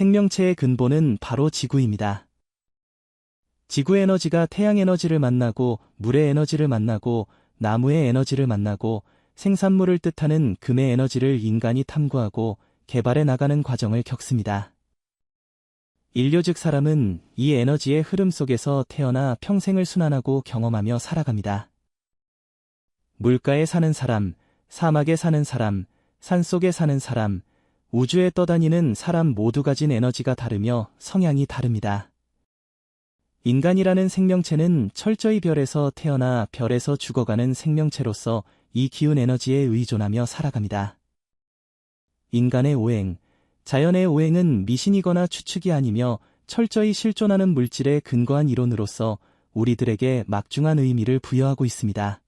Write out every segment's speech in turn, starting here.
생명체의 근본은 바로 지구입니다. 지구 에너지가 태양 에너지를 만나고 물의 에너지를 만나고 나무의 에너지를 만나고 생산물을 뜻하는 금의 에너지를 인간이 탐구하고 개발해 나가는 과정을 겪습니다. 인류 즉 사람은 이 에너지의 흐름 속에서 태어나 평생을 순환하고 경험하며 살아갑니다. 물가에 사는 사람, 사막에 사는 사람, 산속에 사는 사람, 우주에 떠다니는 사람 모두 가진 에너지가 다르며 성향이 다릅니다. 인간이라는 생명체는 철저히 별에서 태어나 별에서 죽어가는 생명체로서 이 기운 에너지에 의존하며 살아갑니다. 인간의 오행, 자연의 오행은 미신이거나 추측이 아니며 철저히 실존하는 물질에 근거한 이론으로서 우리들에게 막중한 의미를 부여하고 있습니다.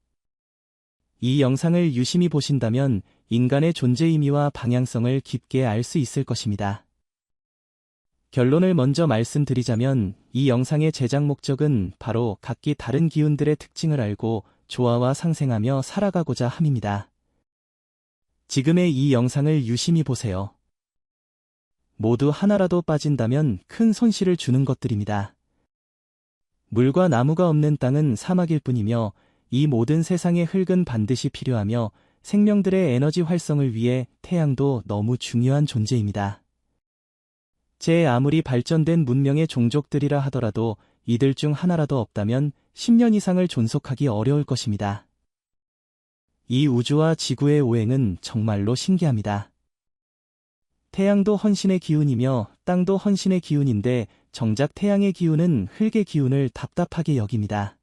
이 영상을 유심히 보신다면 인간의 존재 의미와 방향성을 깊게 알 수 있을 것입니다. 결론을 먼저 말씀드리자면 이 영상의 제작 목적은 바로 각기 다른 기운들의 특징을 알고 조화와 상생하며 살아가고자 함입니다. 지금의 이 영상을 유심히 보세요. 모두 하나라도 빠진다면 큰 손실을 주는 것들입니다. 물과 나무가 없는 땅은 사막일 뿐이며 이 모든 세상의 흙은 반드시 필요하며 생명들의 에너지 활성을 위해 태양도 너무 중요한 존재입니다. 제 아무리 발전된 문명의 종족들이라 하더라도 이들 중 하나라도 없다면 10년 이상을 존속하기 어려울 것입니다. 이 우주와 지구의 오행은 정말로 신기합니다. 태양도 헌신의 기운이며 땅도 헌신의 기운인데 정작 태양의 기운은 흙의 기운을 답답하게 여깁니다.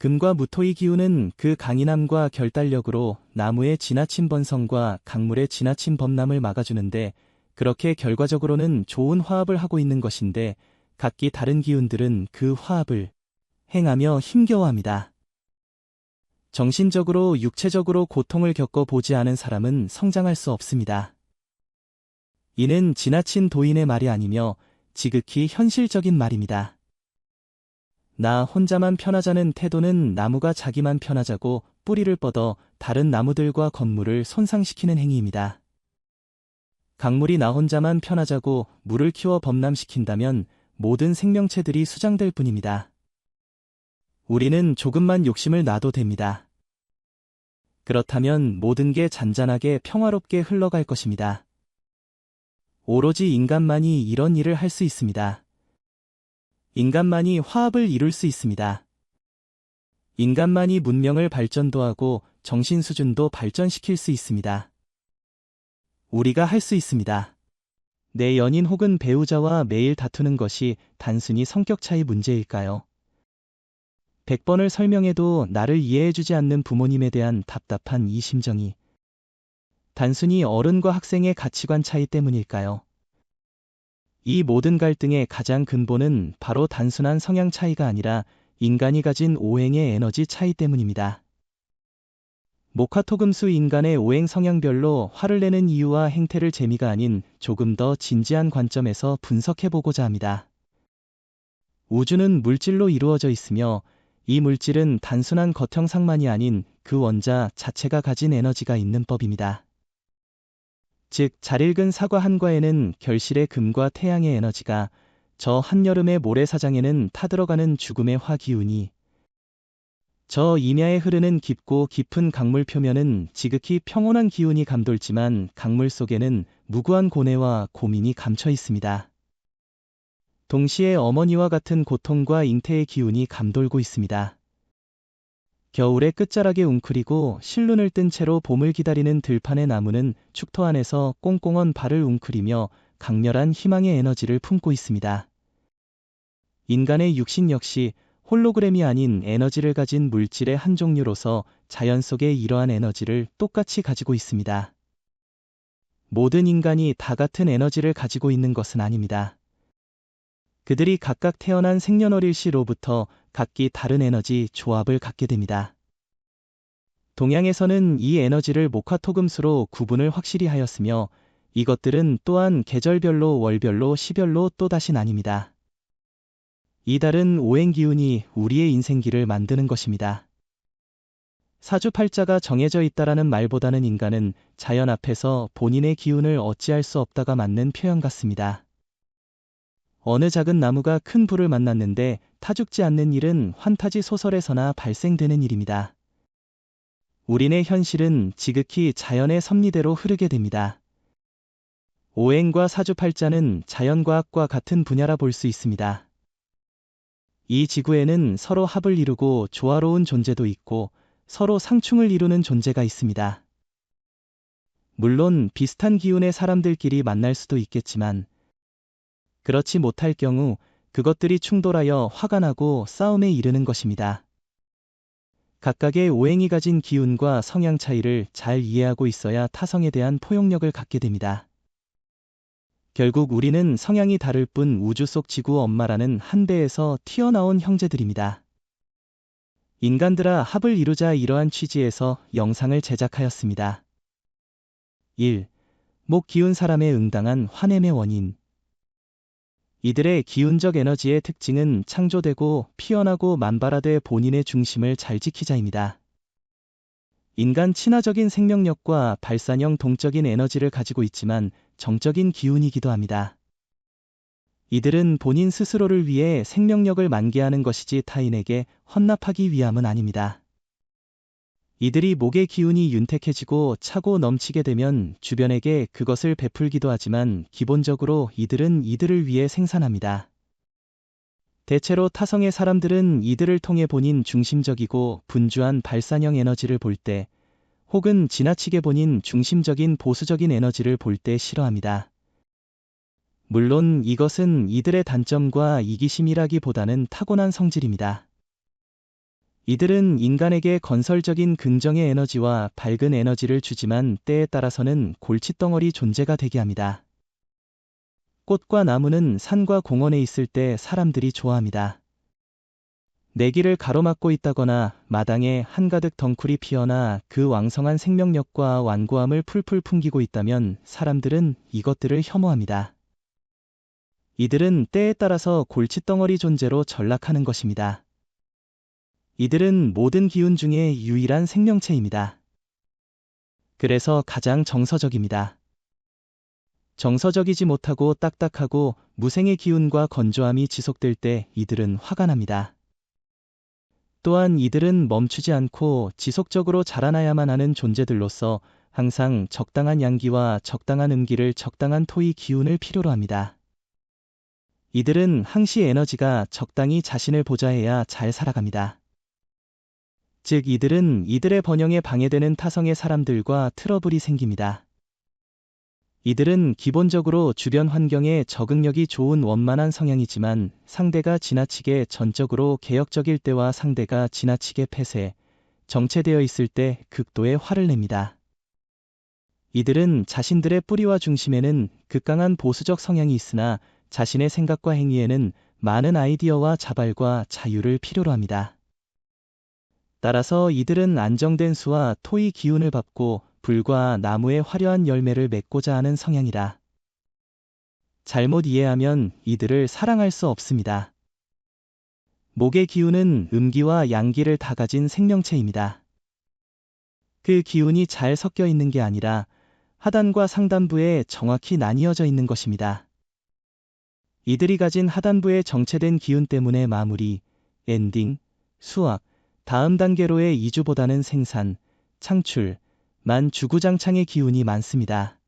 금과 무토의 기운은 그 강인함과 결단력으로 나무의 지나친 번성과 강물의 지나친 범람을 막아주는데 그렇게 결과적으로는 좋은 화합을 하고 있는 것인데 각기 다른 기운들은 그 화합을 행하며 힘겨워합니다. 정신적으로 육체적으로 고통을 겪어보지 않은 사람은 성장할 수 없습니다. 이는 지나친 도인의 말이 아니며 지극히 현실적인 말입니다. 나 혼자만 편하자는 태도는 나무가 자기만 편하자고 뿌리를 뻗어 다른 나무들과 건물을 손상시키는 행위입니다. 강물이 나 혼자만 편하자고 물을 키워 범람시킨다면 모든 생명체들이 수장될 뿐입니다. 우리는 조금만 욕심을 놔도 됩니다. 그렇다면 모든 게 잔잔하게 평화롭게 흘러갈 것입니다. 오로지 인간만이 이런 일을 할 수 있습니다. 인간만이 화합을 이룰 수 있습니다. 인간만이 문명을 발전도 하고 정신 수준도 발전시킬 수 있습니다. 우리가 할 수 있습니다. 내 연인 혹은 배우자와 매일 다투는 것이 단순히 성격 차이 문제일까요? 100번을 설명해도 나를 이해해주지 않는 부모님에 대한 답답한 이 심정이 단순히 어른과 학생의 가치관 차이 때문일까요? 이 모든 갈등의 가장 근본은 바로 단순한 성향 차이가 아니라 인간이 가진 오행의 에너지 차이 때문입니다. 목화토금수 인간의 오행 성향별로 화를 내는 이유와 행태를 재미가 아닌 조금 더 진지한 관점에서 분석해보고자 합니다. 우주는 물질로 이루어져 있으며 이 물질은 단순한 겉형상만이 아닌 그 원자 자체가 가진 에너지가 있는 법입니다. 즉, 잘 익은 사과 한 과에는 결실의 금과 태양의 에너지가, 저 한여름의 모래사장에는 타들어가는 죽음의 화 기운이, 저 임야에 흐르는 깊고 깊은 강물 표면은 지극히 평온한 기운이 감돌지만 강물 속에는 무구한 고뇌와 고민이 감춰 있습니다. 동시에 어머니와 같은 고통과 잉태의 기운이 감돌고 있습니다. 겨울의 끝자락에 웅크리고 실눈을 뜬 채로 봄을 기다리는 들판의 나무는 축토 안에서 꽁꽁언 발을 웅크리며 강렬한 희망의 에너지를 품고 있습니다. 인간의 육신 역시 홀로그램이 아닌 에너지를 가진 물질의 한 종류로서 자연 속에 이러한 에너지를 똑같이 가지고 있습니다. 모든 인간이 다 같은 에너지를 가지고 있는 것은 아닙니다. 그들이 각각 태어난 생년월일 시로부터 각기 다른 에너지 조합을 갖게 됩니다. 동양에서는 이 에너지를 목화토금수로 구분을 확실히 하였으며 이것들은 또한 계절별로 월별로 시별로 또다시 나뉩니다. 이 다른 오행 기운이 우리의 인생길을 만드는 것입니다. 사주팔자가 정해져 있다라는 말보다는 인간은 자연 앞에서 본인의 기운을 어찌할 수 없다가 맞는 표현 같습니다. 어느 작은 나무가 큰 불을 만났는데 타죽지 않는 일은 환타지 소설에서나 발생되는 일입니다. 우리네 현실은 지극히 자연의 섭리대로 흐르게 됩니다. 오행과 사주팔자는 자연과학과 같은 분야라 볼 수 있습니다. 이 지구에는 서로 합을 이루고 조화로운 존재도 있고 서로 상충을 이루는 존재가 있습니다. 물론 비슷한 기운의 사람들끼리 만날 수도 있겠지만 그렇지 못할 경우 그것들이 충돌하여 화가 나고 싸움에 이르는 것입니다. 각각의 오행이 가진 기운과 성향 차이를 잘 이해하고 있어야 타성에 대한 포용력을 갖게 됩니다. 결국 우리는 성향이 다를 뿐 우주 속 지구 엄마라는 한 배에서 튀어나온 형제들입니다. 인간들아 합을 이루자 이러한 취지에서 영상을 제작하였습니다. 1. 목 기운 사람의 응당한 화냄의 원인. 이들의 기운적 에너지의 특징은 창조되고 피어나고 만발하되 본인의 중심을 잘 지키자입니다. 인간 친화적인 생명력과 발산형 동적인 에너지를 가지고 있지만 정적인 기운이기도 합니다. 이들은 본인 스스로를 위해 생명력을 만개하는 것이지 타인에게 헌납하기 위함은 아닙니다. 이들이 목의 기운이 윤택해지고 차고 넘치게 되면 주변에게 그것을 베풀기도 하지만 기본적으로 이들은 이들을 위해 생산합니다. 대체로 타성의 사람들은 이들을 통해 본인 중심적이고 분주한 발산형 에너지를 볼 때 혹은 지나치게 본인 중심적인 보수적인 에너지를 볼 때 싫어합니다. 물론 이것은 이들의 단점과 이기심이라기보다는 타고난 성질입니다. 이들은 인간에게 건설적인 긍정의 에너지와 밝은 에너지를 주지만 때에 따라서는 골칫덩어리 존재가 되게 합니다. 꽃과 나무는 산과 공원에 있을 때 사람들이 좋아합니다. 내길을 가로막고 있다거나 마당에 한가득 덩쿨이 피어나 그 왕성한 생명력과 완고함을 풀풀 풍기고 있다면 사람들은 이것들을 혐오합니다. 이들은 때에 따라서 골칫덩어리 존재로 전락하는 것입니다. 이들은 모든 기운 중에 유일한 생명체입니다. 그래서 가장 정서적입니다. 정서적이지 못하고 딱딱하고 무생의 기운과 건조함이 지속될 때 이들은 화가 납니다. 또한 이들은 멈추지 않고 지속적으로 자라나야만 하는 존재들로서 항상 적당한 양기와 적당한 음기를 적당한 토의 기운을 필요로 합니다. 이들은 항시 에너지가 적당히 자신을 보좌해야 잘 살아갑니다. 즉 이들은 이들의 번영에 방해되는 타성의 사람들과 트러블이 생깁니다. 이들은 기본적으로 주변 환경에 적응력이 좋은 원만한 성향이지만 상대가 지나치게 전적으로 개혁적일 때와 상대가 지나치게 폐쇄, 정체되어 있을 때 극도의 화를 냅니다. 이들은 자신들의 뿌리와 중심에는 극강한 보수적 성향이 있으나 자신의 생각과 행위에는 많은 아이디어와 자발과 자유를 필요로 합니다. 따라서 이들은 안정된 수와 토의 기운을 받고 불과 나무의 화려한 열매를 맺고자 하는 성향이라. 잘못 이해하면 이들을 사랑할 수 없습니다. 목의 기운은 음기와 양기를 다 가진 생명체입니다. 그 기운이 잘 섞여 있는 게 아니라 하단과 상단부에 정확히 나뉘어져 있는 것입니다. 이들이 가진 하단부의 정체된 기운 때문에 마무리, 엔딩, 수확, 다음 단계로의 이주보다는 생산, 창출, 만 주구장창의 기운이 많습니다.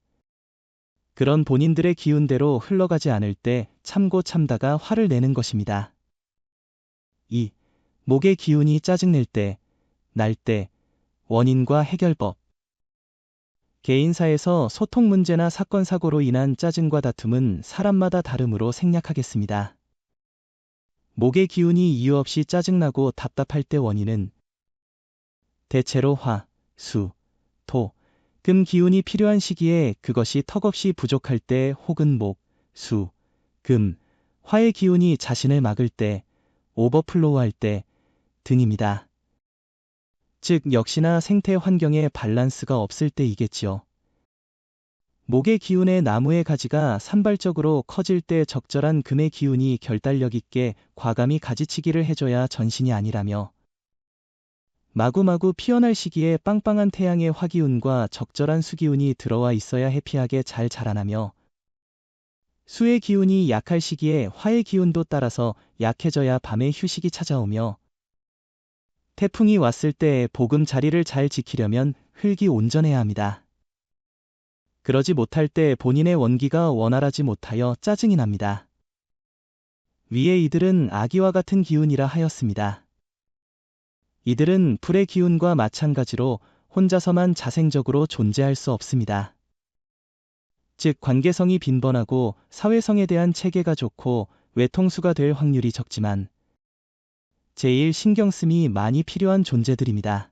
그런 본인들의 기운대로 흘러가지 않을 때 참고 참다가 화를 내는 것입니다. 2. 목의 기운이 짜증낼 때, 날 때, 원인과 해결법. 개인사에서 소통 문제나 사건 사고로 인한 짜증과 다툼은 사람마다 다르므로 생략하겠습니다. 목의 기운이 이유 없이 짜증나고 답답할 때 원인은 대체로 화, 수, 토, 금 기운이 필요한 시기에 그것이 턱없이 부족할 때 혹은 목, 수, 금, 화의 기운이 자신을 막을 때, 오버플로우할 때 등입니다. 즉 역시나 생태 환경에 밸런스가 없을 때이겠지요. 목의 기운의 나무의 가지가 산발적으로 커질 때 적절한 금의 기운이 결단력 있게 과감히 가지치기를 해줘야 전신이 아니라며 마구마구 피어날 시기에 빵빵한 태양의 화기운과 적절한 수기운이 들어와 있어야 해피하게 잘 자라나며, 수의 기운이 약할 시기에 화의 기운도 따라서 약해져야 밤에 휴식이 찾아오며, 태풍이 왔을 때 보금자리를 잘 지키려면 흙이 온전해야 합니다. 그러지 못할 때 본인의 원기가 원활하지 못하여 짜증이 납니다. 위에 이들은 아기와 같은 기운이라 하였습니다. 이들은 불의 기운과 마찬가지로 혼자서만 자생적으로 존재할 수 없습니다. 즉 관계성이 빈번하고 사회성에 대한 체계가 좋고 외통수가 될 확률이 적지만 제일 신경씀이 많이 필요한 존재들입니다.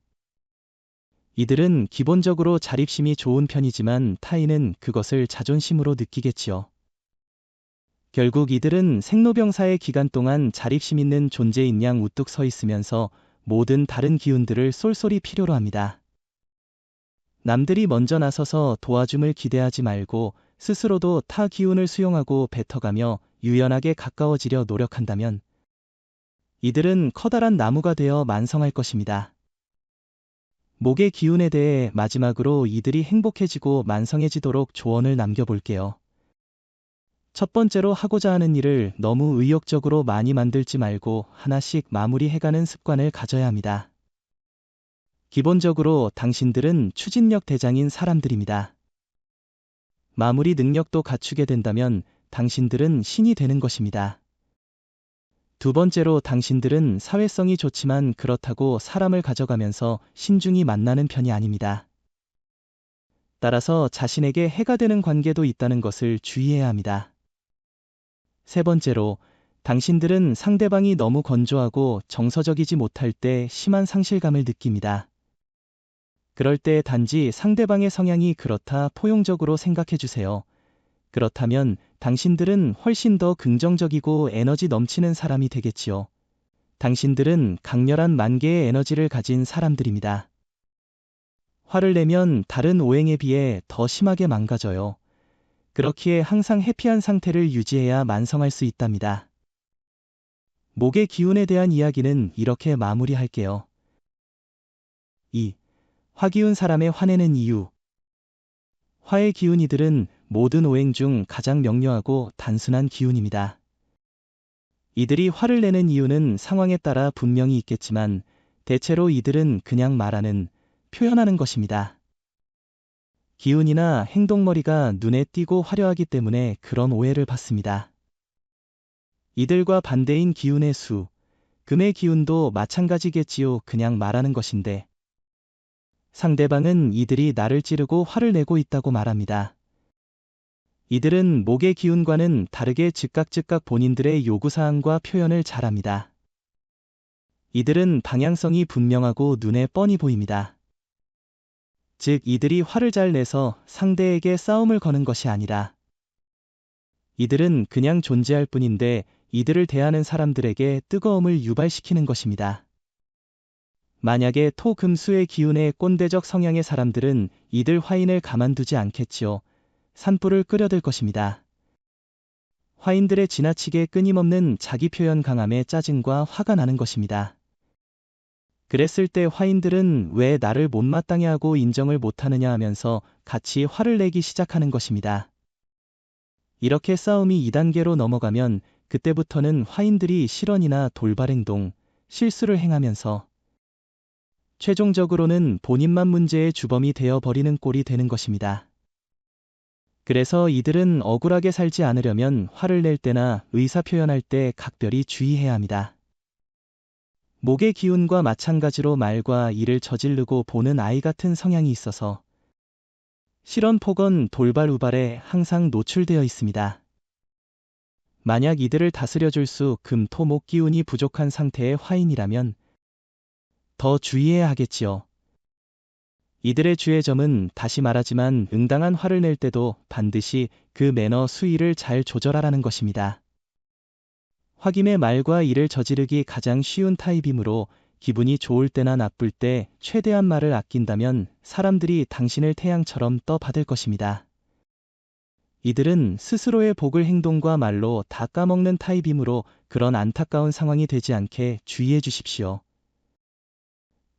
이들은 기본적으로 자립심이 좋은 편이지만 타인은 그것을 자존심으로 느끼겠지요. 결국 이들은 생로병사의 기간 동안 자립심 있는 존재인 양 우뚝 서 있으면서 모든 다른 기운들을 쏠쏠히 필요로 합니다. 남들이 먼저 나서서 도와줌을 기대하지 말고 스스로도 타 기운을 수용하고 뱉어가며 유연하게 가까워지려 노력한다면 이들은 커다란 나무가 되어 만성할 것입니다. 목의 기운에 대해 마지막으로 이들이 행복해지고 만성해지도록 조언을 남겨볼게요. 첫 번째로 하고자 하는 일을 너무 의욕적으로 많이 만들지 말고 하나씩 마무리해가는 습관을 가져야 합니다. 기본적으로 당신들은 추진력 대장인 사람들입니다. 마무리 능력도 갖추게 된다면 당신들은 신이 되는 것입니다. 두 번째로 당신들은 사회성이 좋지만 그렇다고 사람을 가져가면서 신중히 만나는 편이 아닙니다. 따라서 자신에게 해가 되는 관계도 있다는 것을 주의해야 합니다. 세 번째로, 당신들은 상대방이 너무 건조하고 정서적이지 못할 때 심한 상실감을 느낍니다. 그럴 때 단지 상대방의 성향이 그렇다 포용적으로 생각해 주세요. 그렇다면 당신들은 훨씬 더 긍정적이고 에너지 넘치는 사람이 되겠지요. 당신들은 강렬한 만개의 에너지를 가진 사람들입니다. 화를 내면 다른 오행에 비해 더 심하게 망가져요. 그렇기에 항상 해피한 상태를 유지해야 만성할 수 있답니다. 목의 기운에 대한 이야기는 이렇게 마무리할게요. 2. 화기운 사람의 화내는 이유. 화의 기운 이들은 모든 오행 중 가장 명료하고 단순한 기운입니다. 이들이 화를 내는 이유는 상황에 따라 분명히 있겠지만 대체로 이들은 그냥 말하는, 표현하는 것입니다. 기운이나 행동머리가 눈에 띄고 화려하기 때문에 그런 오해를 받습니다. 이들과 반대인 기운의 수, 금의 기운도 마찬가지겠지요. 그냥 말하는 것인데 상대방은 이들이 나를 찌르고 화를 내고 있다고 말합니다. 이들은 목의 기운과는 다르게 즉각 본인들의 요구사항과 표현을 잘합니다. 이들은 방향성이 분명하고 눈에 뻔히 보입니다. 즉 이들이 화를 잘 내서 상대에게 싸움을 거는 것이 아니라 이들은 그냥 존재할 뿐인데 이들을 대하는 사람들에게 뜨거움을 유발시키는 것입니다. 만약에 토, 금, 수의 기운의 꼰대적 성향의 사람들은 이들 화인을 가만두지 않겠지요. 산불을 끓여들 것입니다. 화인들의 지나치게 끊임없는 자기 표현 강함에 짜증과 화가 나는 것입니다. 그랬을 때 화인들은 왜 나를 못마땅해 하고 인정을 못하느냐 하면서 같이 화를 내기 시작하는 것입니다. 이렇게 싸움이 2단계로 넘어가면 그때부터는 화인들이 실언이나 돌발행동, 실수를 행하면서 최종적으로는 본인만 문제의 주범이 되어버리는 꼴이 되는 것입니다. 그래서 이들은 억울하게 살지 않으려면 화를 낼 때나 의사표현할 때 각별히 주의해야 합니다. 목의 기운과 마찬가지로 말과 일을 저지르고 보는 아이 같은 성향이 있어서 실언, 폭언, 돌발, 우발에 항상 노출되어 있습니다. 만약 이들을 다스려줄 수 금, 토, 목 기운이 부족한 상태의 화인이라면 더 주의해야 하겠지요. 이들의 주의 점은 다시 말하지만 응당한 화를 낼 때도 반드시 그 매너 수위를 잘 조절하라는 것입니다. 화김의 말과 일을 저지르기 가장 쉬운 타입이므로 기분이 좋을 때나 나쁠 때 최대한 말을 아낀다면 사람들이 당신을 태양처럼 떠받을 것입니다. 이들은 스스로의 복을 행동과 말로 다 까먹는 타입이므로 그런 안타까운 상황이 되지 않게 주의해 주십시오.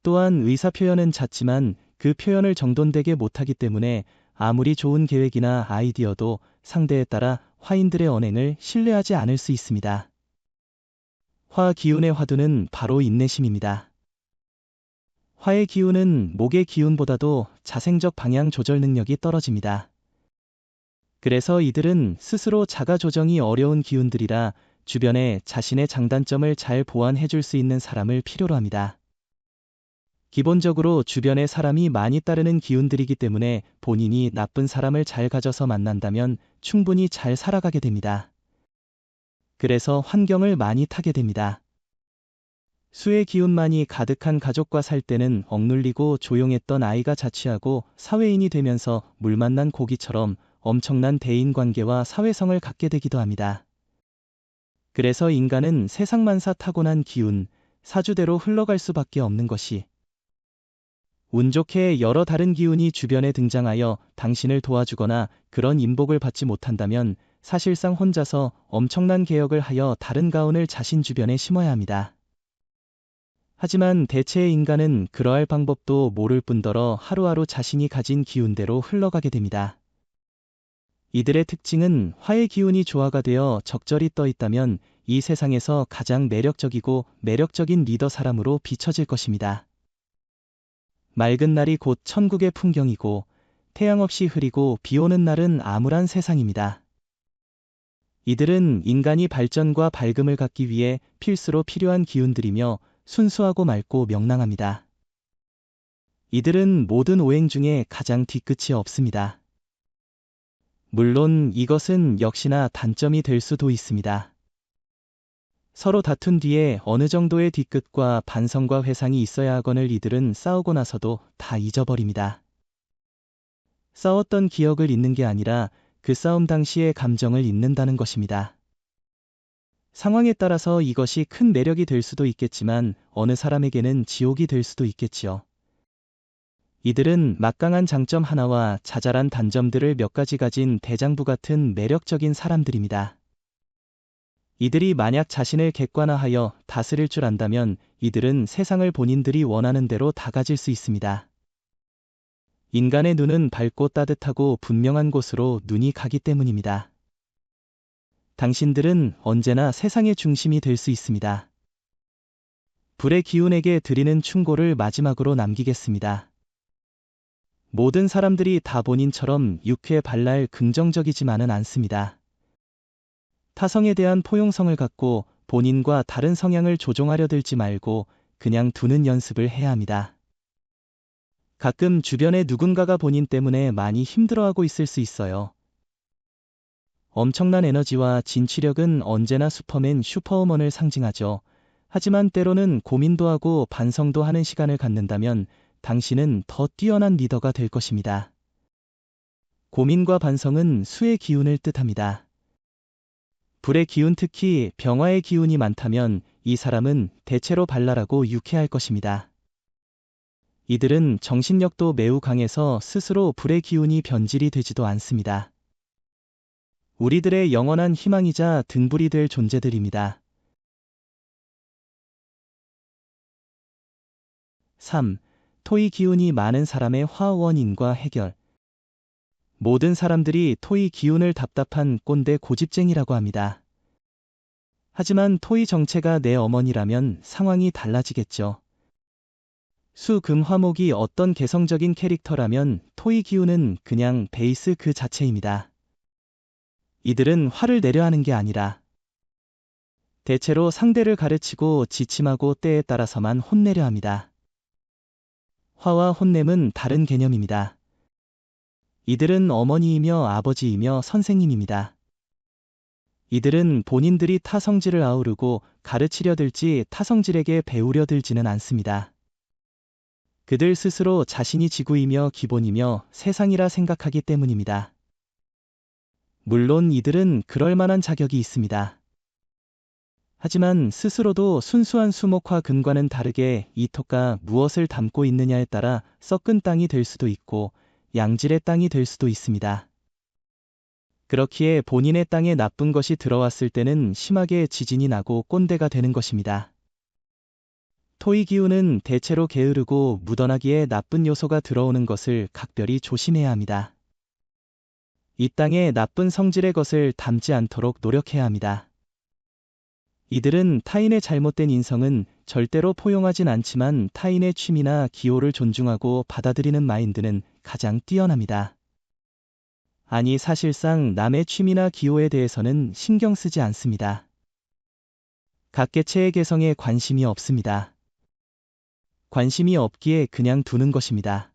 또한 의사표현은 잦지만 그 표현을 정돈되게 못하기 때문에 아무리 좋은 계획이나 아이디어도 상대에 따라 화인들의 언행을 신뢰하지 않을 수 있습니다. 화 기운의 화두는 바로 인내심입니다. 화의 기운은 목의 기운보다도 자생적 방향 조절 능력이 떨어집니다. 그래서 이들은 스스로 자가 조정이 어려운 기운들이라 주변에 자신의 장단점을 잘 보완해 줄 수 있는 사람을 필요로 합니다. 기본적으로 주변에 사람이 많이 따르는 기운들이기 때문에 본인이 나쁜 사람을 잘 가져서 만난다면 충분히 잘 살아가게 됩니다. 그래서 환경을 많이 타게 됩니다. 수의 기운만이 가득한 가족과 살 때는 억눌리고 조용했던 아이가 자취하고 사회인이 되면서 물 만난 고기처럼 엄청난 대인관계와 사회성을 갖게 되기도 합니다. 그래서 인간은 세상만사 타고난 기운, 사주대로 흘러갈 수밖에 없는 것이 운 좋게 여러 다른 기운이 주변에 등장하여 당신을 도와주거나 그런 인복을 받지 못한다면 사실상 혼자서 엄청난 개혁을 하여 다른 가운을 자신 주변에 심어야 합니다. 하지만 대체의 인간은 그러할 방법도 모를 뿐더러 하루하루 자신이 가진 기운대로 흘러가게 됩니다. 이들의 특징은 화의 기운이 조화가 되어 적절히 떠 있다면 이 세상에서 가장 매력적이고 매력적인 리더 사람으로 비춰질 것입니다. 맑은 날이 곧 천국의 풍경이고 태양 없이 흐리고 비 오는 날은 암울한 세상입니다. 이들은 인간이 발전과 밝음을 갖기 위해 필수로 필요한 기운들이며 순수하고 맑고 명랑합니다. 이들은 모든 오행 중에 가장 뒤끝이 없습니다. 물론 이것은 역시나 단점이 될 수도 있습니다. 서로 다툰 뒤에 어느 정도의 뒤끝과 반성과 회상이 있어야 하거늘 이들은 싸우고 나서도 다 잊어버립니다. 싸웠던 기억을 잊는 게 아니라 그 싸움 당시의 감정을 잊는다는 것입니다. 상황에 따라서 이것이 큰 매력이 될 수도 있겠지만 어느 사람에게는 지옥이 될 수도 있겠지요. 이들은 막강한 장점 하나와 자잘한 단점들을 몇 가지 가진 대장부 같은 매력적인 사람들입니다. 이들이 만약 자신을 객관화하여 다스릴 줄 안다면 이들은 세상을 본인들이 원하는 대로 다 가질 수 있습니다. 인간의 눈은 밝고 따뜻하고 분명한 곳으로 눈이 가기 때문입니다. 당신들은 언제나 세상의 중심이 될 수 있습니다. 불의 기운에게 드리는 충고를 마지막으로 남기겠습니다. 모든 사람들이 다 본인처럼 육회 발랄 긍정적이지만은 않습니다. 타성에 대한 포용성을 갖고 본인과 다른 성향을 조종하려 들지 말고 그냥 두는 연습을 해야 합니다. 가끔 주변에 누군가가 본인 때문에 많이 힘들어하고 있을 수 있어요. 엄청난 에너지와 진취력은 언제나 슈퍼맨 슈퍼우먼을 상징하죠. 하지만 때로는 고민도 하고 반성도 하는 시간을 갖는다면 당신은 더 뛰어난 리더가 될 것입니다. 고민과 반성은 수의 기운을 뜻합니다. 불의 기운 특히 병화의 기운이 많다면 이 사람은 대체로 발랄하고 유쾌할 것입니다. 이들은 정신력도 매우 강해서 스스로 불의 기운이 변질이 되지도 않습니다. 우리들의 영원한 희망이자 등불이 될 존재들입니다. 3. 토의 기운이 많은 사람의 화원인과 해결. 모든 사람들이 토의 기운을 답답한 꼰대 고집쟁이라고 합니다. 하지만 토의 정체가 내 어머니라면 상황이 달라지겠죠. 수, 금, 화목이 어떤 개성적인 캐릭터라면 토의 기운은 그냥 베이스 그 자체입니다. 이들은 화를 내려 하는 게 아니라 대체로 상대를 가르치고 지침하고 때에 따라서만 혼내려 합니다. 화와 혼냄은 다른 개념입니다. 이들은 어머니이며 아버지이며 선생님입니다. 이들은 본인들이 타성질을 아우르고 가르치려 들지 타성질에게 배우려 들지는 않습니다. 그들 스스로 자신이 지구이며 기본이며 세상이라 생각하기 때문입니다. 물론 이들은 그럴 만한 자격이 있습니다. 하지만 스스로도 순수한 수목화 금과는 다르게 이 토가 무엇을 담고 있느냐에 따라 썩은 땅이 될 수도 있고 양질의 땅이 될 수도 있습니다. 그렇기에 본인의 땅에 나쁜 것이 들어왔을 때는 심하게 지진이 나고 꼰대가 되는 것입니다. 토의 기운은 대체로 게으르고 묻어나기에 나쁜 요소가 들어오는 것을 각별히 조심해야 합니다. 이 땅에 나쁜 성질의 것을 담지 않도록 노력해야 합니다. 이들은 타인의 잘못된 인성은 절대로 포용하진 않지만 타인의 취미나 기호를 존중하고 받아들이는 마인드는 가장 뛰어납니다. 아니, 사실상 남의 취미나 기호에 대해서는 신경 쓰지 않습니다. 각 개체의 개성에 관심이 없습니다. 관심이 없기에 그냥 두는 것입니다.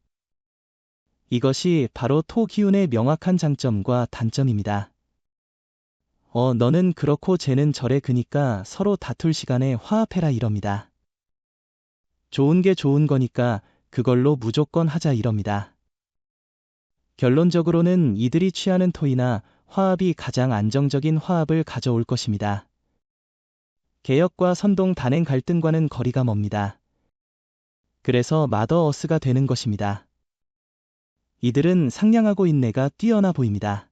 이것이 바로 토 기운의 명확한 장점과 단점입니다. 너는 그렇고 쟤는 저래, 그니까 서로 다툴 시간에 화합해라 이럽니다. 좋은 게 좋은 거니까 그걸로 무조건 하자 이럽니다. 결론적으로는 이들이 취하는 토의나 화합이 가장 안정적인 화합을 가져올 것입니다. 개혁과 선동 단행 갈등과는 거리가 멉니다. 그래서 마더 어스가 되는 것입니다. 이들은 상냥하고 인내가 뛰어나 보입니다.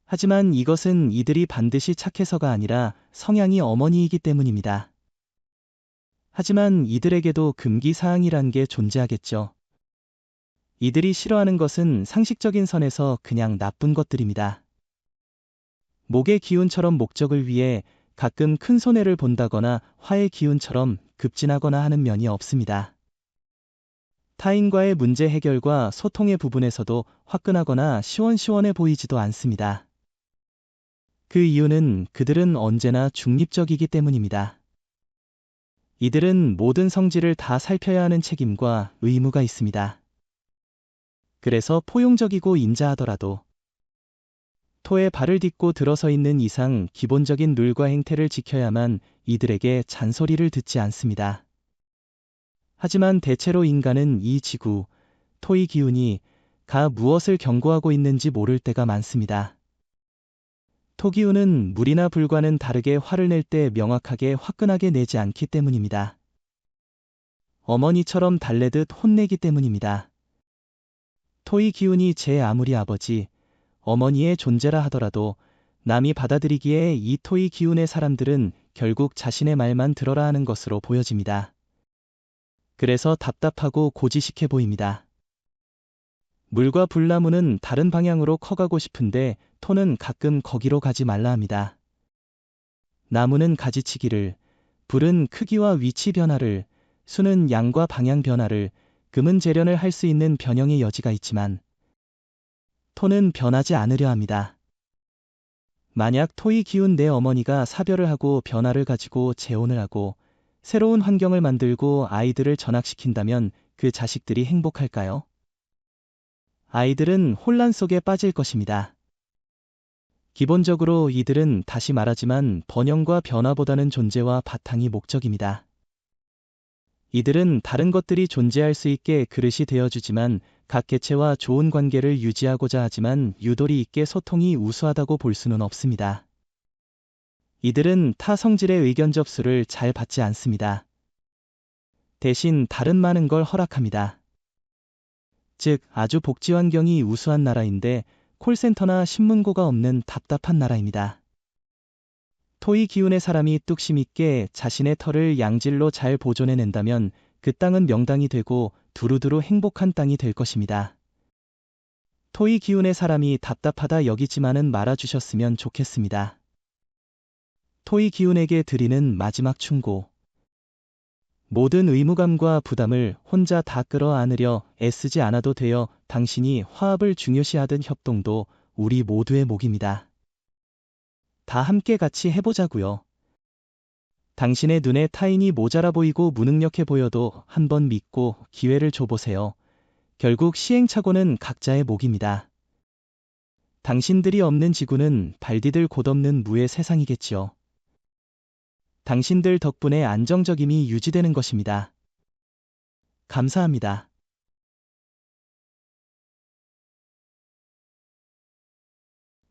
하지만 이것은 이들이 반드시 착해서가 아니라 성향이 어머니이기 때문입니다. 하지만 이들에게도 금기사항이란 게 존재하겠죠. 이들이 싫어하는 것은 상식적인 선에서 그냥 나쁜 것들입니다. 목의 기운처럼 목적을 위해 가끔 큰 손해를 본다거나 화의 기운처럼 급진하거나 하는 면이 없습니다. 타인과의 문제 해결과 소통의 부분에서도 화끈하거나 시원시원해 보이지도 않습니다. 그 이유는 그들은 언제나 중립적이기 때문입니다. 이들은 모든 성질을 다 살펴야 하는 책임과 의무가 있습니다. 그래서 포용적이고 인자하더라도 토에 발을 딛고 들어서 있는 이상 기본적인 룰과 행태를 지켜야만 이들에게 잔소리를 듣지 않습니다. 하지만 대체로 인간은 이 지구, 토의 기운이 가 무엇을 경고하고 있는지 모를 때가 많습니다. 토기운은 물이나 불과는 다르게 화를 낼 때 명확하게 화끈하게 내지 않기 때문입니다. 어머니처럼 달래듯 혼내기 때문입니다. 토의 기운이 제 아무리 아버지, 어머니의 존재라 하더라도 남이 받아들이기에 이 토의 기운의 사람들은 결국 자신의 말만 들어라 하는 것으로 보여집니다. 그래서 답답하고 고지식해 보입니다. 물과 불나무는 다른 방향으로 커가고 싶은데 토는 가끔 거기로 가지 말라 합니다. 나무는 가지치기를, 불은 크기와 위치 변화를, 수는 양과 방향 변화를, 금은 재련을 할 수 있는 변형의 여지가 있지만 토는 변하지 않으려 합니다. 만약 토의 기운 내 어머니가 사별을 하고 변화를 가지고 재혼을 하고 새로운 환경을 만들고 아이들을 전학시킨다면 그 자식들이 행복할까요? 아이들은 혼란 속에 빠질 것입니다. 기본적으로 이들은 다시 말하지만 번영과 변화보다는 존재와 바탕이 목적입니다. 이들은 다른 것들이 존재할 수 있게 그릇이 되어주지만 각 개체와 좋은 관계를 유지하고자 하지만 유도리 있게 소통이 우수하다고 볼 수는 없습니다. 이들은 타 성질의 의견 접수를 잘 받지 않습니다. 대신 다른 많은 걸 허락합니다. 즉, 아주 복지 환경이 우수한 나라인데 콜센터나 신문고가 없는 답답한 나라입니다. 토의 기운의 사람이 뚝심 있게 자신의 터를 양질로 잘 보존해낸다면 그 땅은 명당이 되고 두루두루 행복한 땅이 될 것입니다. 토의 기운의 사람이 답답하다 여기지만은 말아주셨으면 좋겠습니다. 토의 기운에게 드리는 마지막 충고. 모든 의무감과 부담을 혼자 다 끌어안으려 애쓰지 않아도 되어 당신이 화합을 중요시하던 협동도 우리 모두의 몫입니다. 다 함께 같이 해보자고요. 당신의 눈에 타인이 모자라 보이고 무능력해 보여도 한번 믿고 기회를 줘보세요. 결국 시행착오는 각자의 몫입니다. 당신들이 없는 지구는 발디딜 곳 없는 무의 세상이겠지요. 당신들 덕분에 안정적임이 유지되는 것입니다. 감사합니다.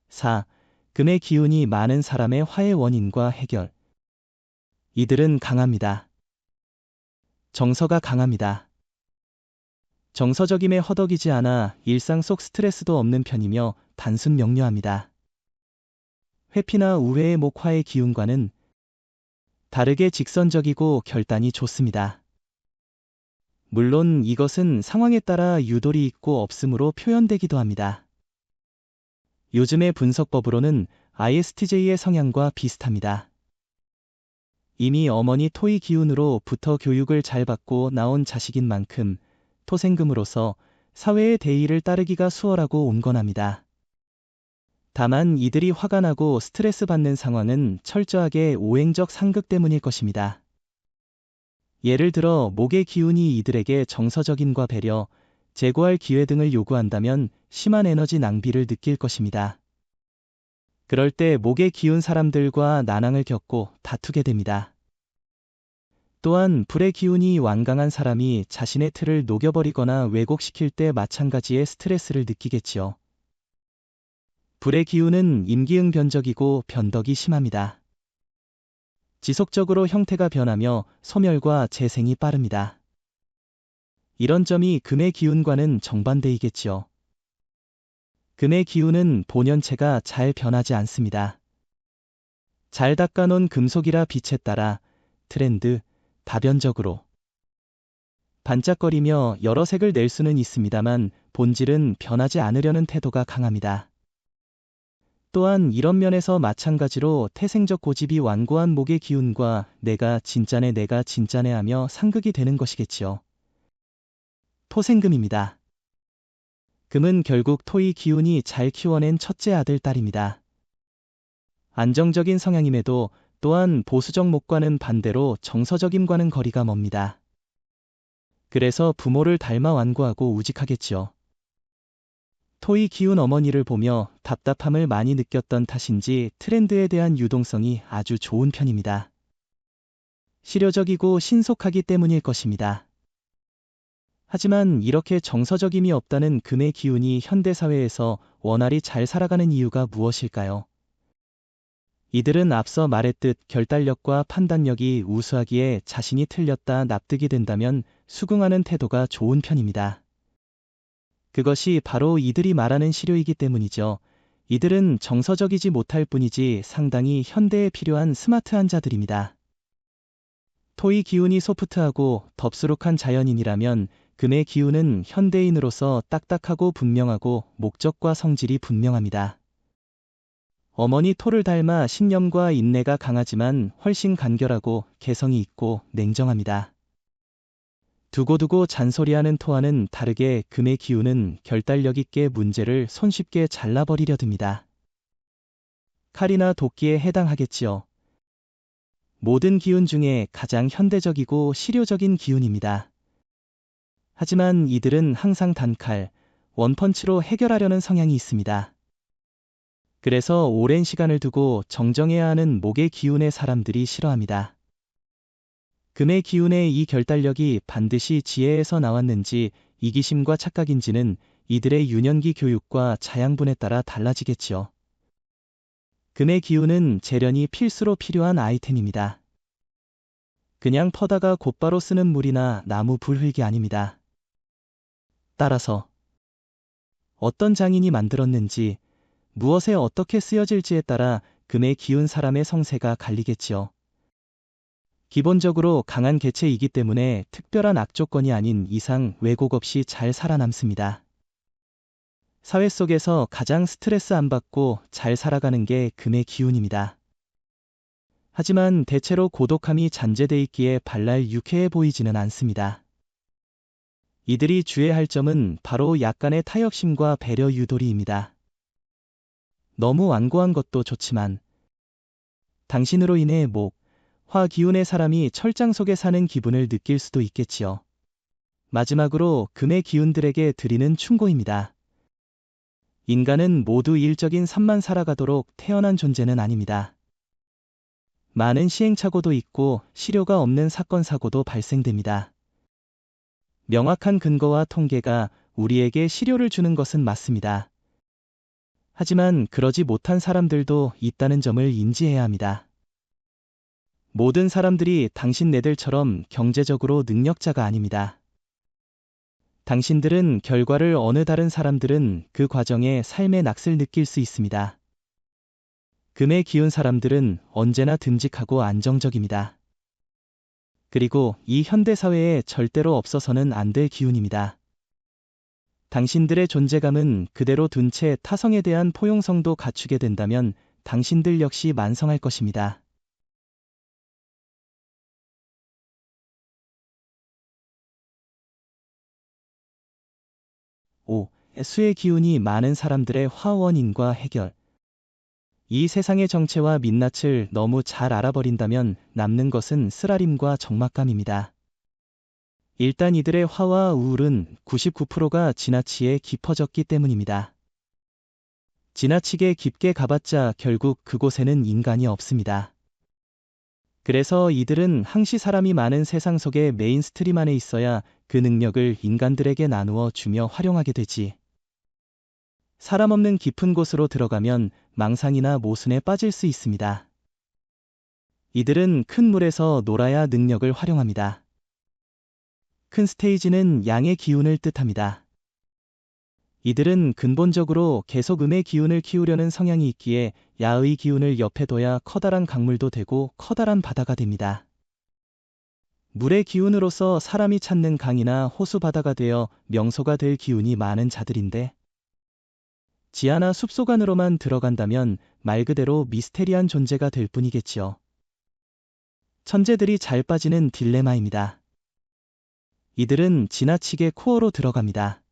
4. 금의 기운이 많은 사람의 화의 원인과 해결. 이들은 강합니다. 정서가 강합니다. 정서적임에 허덕이지 않아 일상 속 스트레스도 없는 편이며 단순 명료합니다. 회피나 우회의 목화의 기운과는 다르게 직선적이고 결단이 좋습니다. 물론 이것은 상황에 따라 유도리 있고 없음으로 표현되기도 합니다. 요즘의 분석법으로는 ISTJ의 성향과 비슷합니다. 이미 어머니 토의 기운으로부터 교육을 잘 받고 나온 자식인 만큼 토생금으로서 사회의 대의를 따르기가 수월하고 온건합니다. 다만 이들이 화가 나고 스트레스 받는 상황은 철저하게 오행적 상극 때문일 것입니다. 예를 들어 목의 기운이 이들에게 정서적인과 배려, 재고할 기회 등을 요구한다면 심한 에너지 낭비를 느낄 것입니다. 그럴 때 목의 기운 사람들과 난항을 겪고 다투게 됩니다. 또한 불의 기운이 완강한 사람이 자신의 틀을 녹여버리거나 왜곡시킬 때 마찬가지의 스트레스를 느끼겠지요. 불의 기운은 임기응 변적이고 변덕이 심합니다. 지속적으로 형태가 변하며 소멸과 재생이 빠릅니다. 이런 점이 금의 기운과는 정반대이겠지요. 금의 기운은 본연체가 잘 변하지 않습니다. 잘 닦아놓은 금속이라 빛에 따라 트렌드, 다변적으로 반짝거리며 여러 색을 낼 수는 있습니다만 본질은 변하지 않으려는 태도가 강합니다. 또한 이런 면에서 마찬가지로 태생적 고집이 완고한 목의 기운과 내가 진짜네 하며 상극이 되는 것이겠지요. 토생금입니다. 금은 결국 토의 기운이 잘 키워낸 첫째 아들 딸입니다. 안정적인 성향임에도 또한 보수적 목과는 반대로 정서적임과는 거리가 멉니다. 그래서 부모를 닮아 완고하고 우직하겠지요. 토의 기운 어머니를 보며 답답함을 많이 느꼈던 탓인지 트렌드에 대한 유동성이 아주 좋은 편입니다. 실효적이고 신속하기 때문일 것입니다. 하지만 이렇게 정서적임이 없다는 금의 기운이 현대사회에서 원활히 잘 살아가는 이유가 무엇일까요? 이들은 앞서 말했듯 결단력과 판단력이 우수하기에 자신이 틀렸다 납득이 된다면 수긍하는 태도가 좋은 편입니다. 그것이 바로 이들이 말하는 실효이기 때문이죠. 이들은 정서적이지 못할 뿐이지 상당히 현대에 필요한 스마트한 자들입니다. 토의 기운이 소프트하고 덥수룩한 자연인이라면 금의 기운은 현대인으로서 딱딱하고 분명하고 목적과 성질이 분명합니다. 어머니 토를 닮아 신념과 인내가 강하지만 훨씬 간결하고 개성이 있고 냉정합니다. 두고두고 잔소리하는 토와는 다르게 금의 기운은 결단력 있게 문제를 손쉽게 잘라버리려 듭니다. 칼이나 도끼에 해당하겠지요. 모든 기운 중에 가장 현대적이고 실효적인 기운입니다. 하지만 이들은 항상 단칼, 원펀치로 해결하려는 성향이 있습니다. 그래서 오랜 시간을 두고 정정해야 하는 목의 기운의 사람들이 싫어합니다. 금의 기운의 이 결단력이 반드시 지혜에서 나왔는지 이기심과 착각인지는 이들의 유년기 교육과 자양분에 따라 달라지겠지요. 금의 기운은 재련이 필수로 필요한 아이템입니다. 그냥 퍼다가 곧바로 쓰는 물이나 나무 불흙이 아닙니다. 따라서 어떤 장인이 만들었는지 무엇에 어떻게 쓰여질지에 따라 금의 기운 사람의 성세가 갈리겠지요. 기본적으로 강한 개체이기 때문에 특별한 악조건이 아닌 이상 왜곡 없이 잘 살아남습니다. 사회 속에서 가장 스트레스 안 받고 잘 살아가는 게 금의 기운입니다. 하지만 대체로 고독함이 잔재돼 있기에 발랄 유쾌해 보이지는 않습니다. 이들이 주의할 점은 바로 약간의 타협심과 배려 유도리입니다. 너무 완고한 것도 좋지만 당신으로 인해 목, 화 기운의 사람이 철장 속에 사는 기분을 느낄 수도 있겠지요. 마지막으로 금의 기운들에게 드리는 충고입니다. 인간은 모두 일적인 삶만 살아가도록 태어난 존재는 아닙니다. 많은 시행착오도 있고 실효가 없는 사건 사고도 발생됩니다. 명확한 근거와 통계가 우리에게 실효를 주는 것은 맞습니다. 하지만 그러지 못한 사람들도 있다는 점을 인지해야 합니다. 모든 사람들이 당신네들처럼 경제적으로 능력자가 아닙니다. 당신들은 결과를 어느 다른 사람들은 그 과정에 삶의 낯을 느낄 수 있습니다. 금의 기운 사람들은 언제나 듬직하고 안정적입니다. 그리고 이 현대사회에 절대로 없어서는 안 될 기운입니다. 당신들의 존재감은 그대로 둔 채 타성에 대한 포용성도 갖추게 된다면 당신들 역시 만성할 것입니다. 5. 수의 기운이 많은 사람들의 화원인과 해결. 이 세상의 정체와 민낯을 너무 잘 알아버린다면 남는 것은 쓰라림과 적막감입니다. 일단 이들의 화와 우울은 99%가 지나치게 깊어졌기 때문입니다. 지나치게 깊게 가봤자 결국 그곳에는 인간이 없습니다. 그래서 이들은 항시 사람이 많은 세상 속의 메인스트림 안에 있어야 그 능력을 인간들에게 나누어 주며 활용하게 되지. 사람 없는 깊은 곳으로 들어가면 망상이나 모순에 빠질 수 있습니다. 이들은 큰 물에서 놀아야 능력을 활용합니다. 큰 스테이지는 양의 기운을 뜻합니다. 이들은 근본적으로 계속 음의 기운을 키우려는 성향이 있기에 야의 기운을 옆에 둬야 커다란 강물도 되고 커다란 바다가 됩니다. 물의 기운으로서 사람이 찾는 강이나 호수 바다가 되어 명소가 될 기운이 많은 자들인데 지하나 숲속 안으로만 들어간다면 말 그대로 미스테리한 존재가 될 뿐이겠지요. 천재들이 잘 빠지는 딜레마입니다. 이들은 지나치게 코어로 들어갑니다.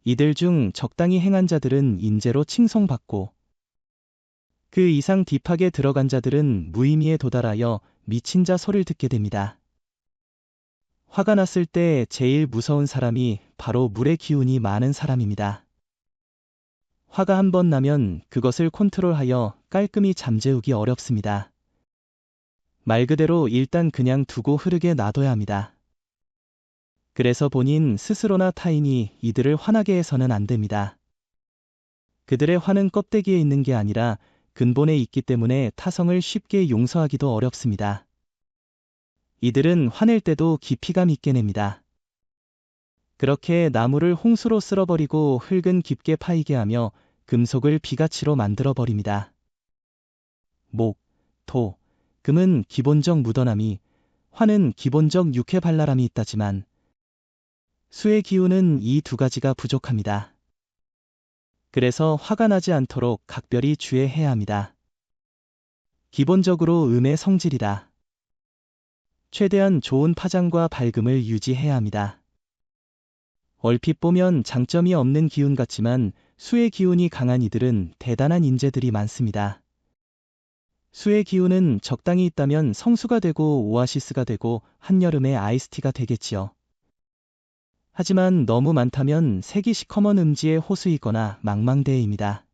이들 중 적당히 행한 자들은 인재로 칭송받고 그 이상 딥하게 들어간 자들은 무의미에 도달하여 미친 자 소리를 듣게 됩니다. 화가 났을 때 제일 무서운 사람이 바로 물의 기운이 많은 사람입니다. 화가 한 번 나면 그것을 컨트롤하여 깔끔히 잠재우기 어렵습니다. 말 그대로 일단 그냥 두고 흐르게 놔둬야 합니다. 그래서 본인 스스로나 타인이 이들을 화나게 해서는 안 됩니다. 그들의 화는 껍데기에 있는 게 아니라 근본에 있기 때문에 타성을 쉽게 용서하기도 어렵습니다. 이들은 화낼 때도 깊이감 있게 냅니다. 그렇게 나무를 홍수로 쓸어버리고 흙은 깊게 파이게 하며 금속을 비가치로 만들어버립니다. 목, 토, 금은 기본적 묻어남이, 화는 기본적 육해발랄함이 있다지만 수의 기운은 이 두 가지가 부족합니다. 그래서 화가 나지 않도록 각별히 주의해야 합니다. 기본적으로 음의 성질이다. 최대한 좋은 파장과 밝음을 유지해야 합니다. 얼핏 보면 장점이 없는 기운 같지만 수의 기운이 강한 이들은 대단한 인재들이 많습니다. 수의 기운은 적당히 있다면 성수가 되고 오아시스가 되고 한여름의 아이스티가 되겠지요. 하지만 너무 많다면 색이 시커먼 음지의 호수이거나 망망대해입니다.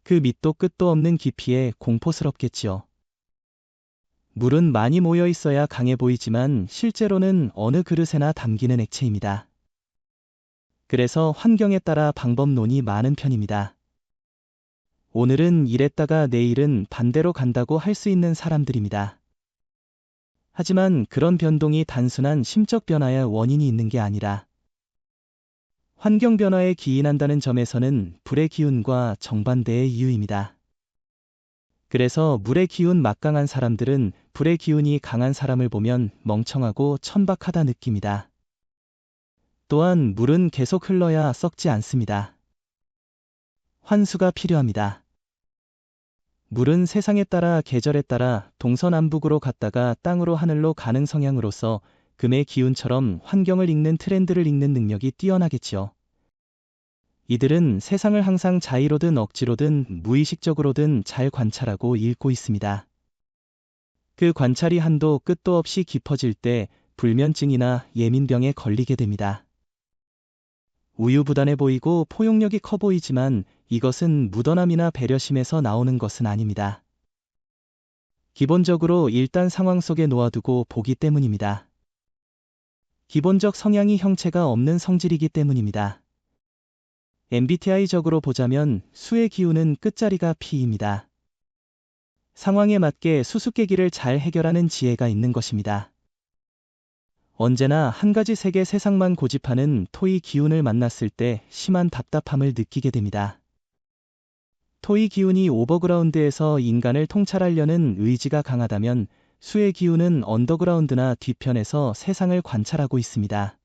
그 밑도 끝도 없는 깊이에 공포스럽겠지요. 물은 많이 모여 있어야 강해 보이지만 실제로는 어느 그릇에나 담기는 액체입니다. 그래서 환경에 따라 방법론이 많은 편입니다. 오늘은 이랬다가 내일은 반대로 간다고 할 수 있는 사람들입니다. 하지만 그런 변동이 단순한 심적 변화의 원인이 있는 게 아니라 환경 변화에 기인한다는 점에서는 불의 기운과 정반대의 이유입니다. 그래서 물의 기운 막강한 사람들은 불의 기운이 강한 사람을 보면 멍청하고 천박하다 느낍니다. 또한 물은 계속 흘러야 썩지 않습니다. 환수가 필요합니다. 물은 세상에 따라 계절에 따라 동서남북으로 갔다가 땅으로 하늘로 가는 성향으로서 금의 기운처럼 환경을 읽는 트렌드를 읽는 능력이 뛰어나겠지요. 이들은 세상을 항상 자의로든 억지로든 무의식적으로든 잘 관찰하고 읽고 있습니다. 그 관찰이 한도 끝도 없이 깊어질 때 불면증이나 예민병에 걸리게 됩니다. 우유부단해 보이고 포용력이 커 보이지만 이것은 무던함이나 배려심에서 나오는 것은 아닙니다. 기본적으로 일단 상황 속에 놓아두고 보기 때문입니다. 기본적 성향이 형체가 없는 성질이기 때문입니다. MBTI적으로 보자면 수의 기운은 끝자리가 P입니다. 상황에 맞게 수수께끼를 잘 해결하는 지혜가 있는 것입니다. 언제나 한 가지 색의 세상만 고집하는 토의 기운을 만났을 때 심한 답답함을 느끼게 됩니다. 토의 기운이 오버그라운드에서 인간을 통찰하려는 의지가 강하다면 수의 기운은 언더그라운드나 뒤편에서 세상을 관찰하고 있습니다.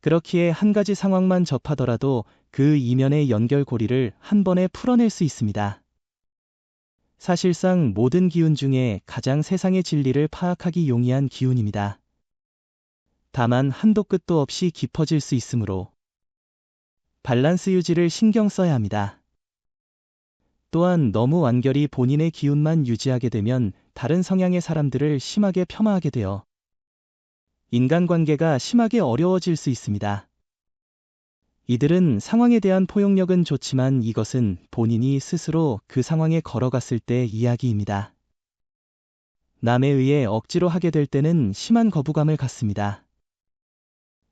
그렇기에 한 가지 상황만 접하더라도 그 이면의 연결고리를 한 번에 풀어낼 수 있습니다. 사실상 모든 기운 중에 가장 세상의 진리를 파악하기 용이한 기운입니다. 다만 한도 끝도 없이 깊어질 수 있으므로 밸런스 유지를 신경 써야 합니다. 또한 너무 완결히 본인의 기운만 유지하게 되면 다른 성향의 사람들을 심하게 폄하하게 되어 인간관계가 심하게 어려워질 수 있습니다. 이들은 상황에 대한 포용력은 좋지만 이것은 본인이 스스로 그 상황에 걸어갔을 때 이야기입니다. 남에 의해 억지로 하게 될 때는 심한 거부감을 갖습니다.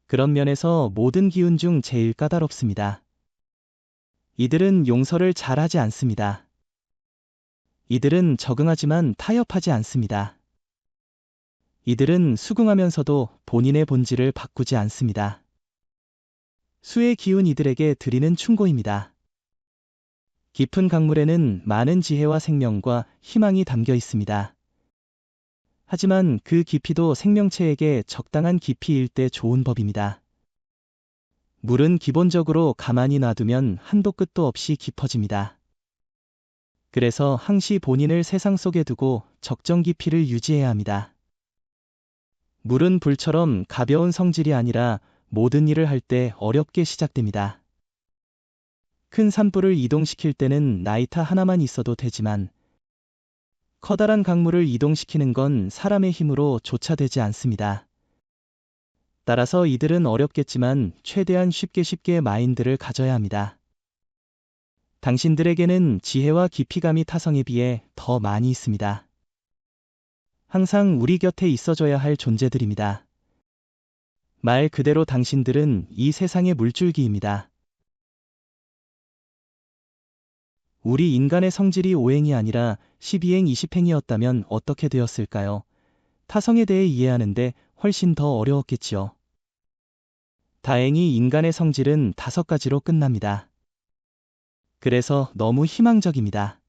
그런 면에서 모든 기운 중 제일 까다롭습니다. 이들은 용서를 잘하지 않습니다. 이들은 적응하지만 타협하지 않습니다. 이들은 수긍하면서도 본인의 본질을 바꾸지 않습니다. 수의 기운 이들에게 드리는 충고입니다. 깊은 강물에는 많은 지혜와 생명과 희망이 담겨 있습니다. 하지만 그 깊이도 생명체에게 적당한 깊이일 때 좋은 법입니다. 물은 기본적으로 가만히 놔두면 한도 끝도 없이 깊어집니다. 그래서 항시 본인을 세상 속에 두고 적정 깊이를 유지해야 합니다. 물은 불처럼 가벼운 성질이 아니라 모든 일을 할 때 어렵게 시작됩니다. 큰 산불을 이동시킬 때는 나이타 하나만 있어도 되지만 커다란 강물을 이동시키는 건 사람의 힘으로 조차 되지 않습니다. 따라서 이들은 어렵겠지만 최대한 쉽게 마인드를 가져야 합니다. 당신들에게는 지혜와 깊이감이 타성에 비해 더 많이 있습니다. 항상 우리 곁에 있어줘야 할 존재들입니다. 말 그대로 당신들은 이 세상의 물줄기입니다. 우리 인간의 성질이 5행이 아니라 12행 20행이었다면 어떻게 되었을까요? 타성에 대해 이해하는데 훨씬 더 어려웠겠지요. 다행히 인간의 성질은 5가지로 끝납니다. 그래서 너무 희망적입니다.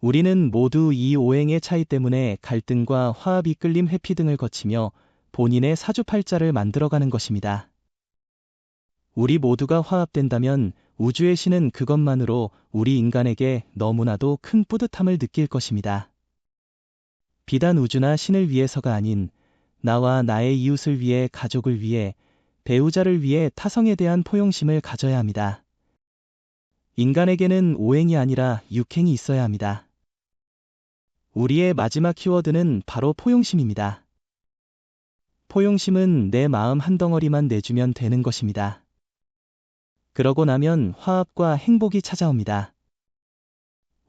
우리는 모두 이 5행의 차이 때문에 갈등과 화합, 이끌림, 회피 등을 거치며 본인의 사주팔자를 만들어가는 것입니다. 우리 모두가 화합된다면 우주의 신은 그것만으로 우리 인간에게 너무나도 큰 뿌듯함을 느낄 것입니다. 비단 우주나 신을 위해서가 아닌 나와 나의 이웃을 위해, 가족을 위해, 배우자를 위해 타성에 대한 포용심을 가져야 합니다. 인간에게는 5행이 아니라 6행이 있어야 합니다. 우리의 마지막 키워드는 바로 포용심입니다. 포용심은 내 마음 한 덩어리만 내주면 되는 것입니다. 그러고 나면 화합과 행복이 찾아옵니다.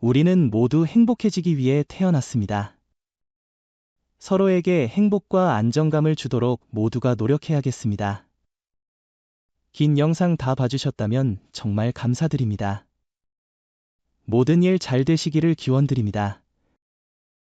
우리는 모두 행복해지기 위해 태어났습니다. 서로에게 행복과 안정감을 주도록 모두가 노력해야겠습니다. 긴 영상 다 봐주셨다면 정말 감사드립니다. 모든 일 잘 되시기를 기원드립니다.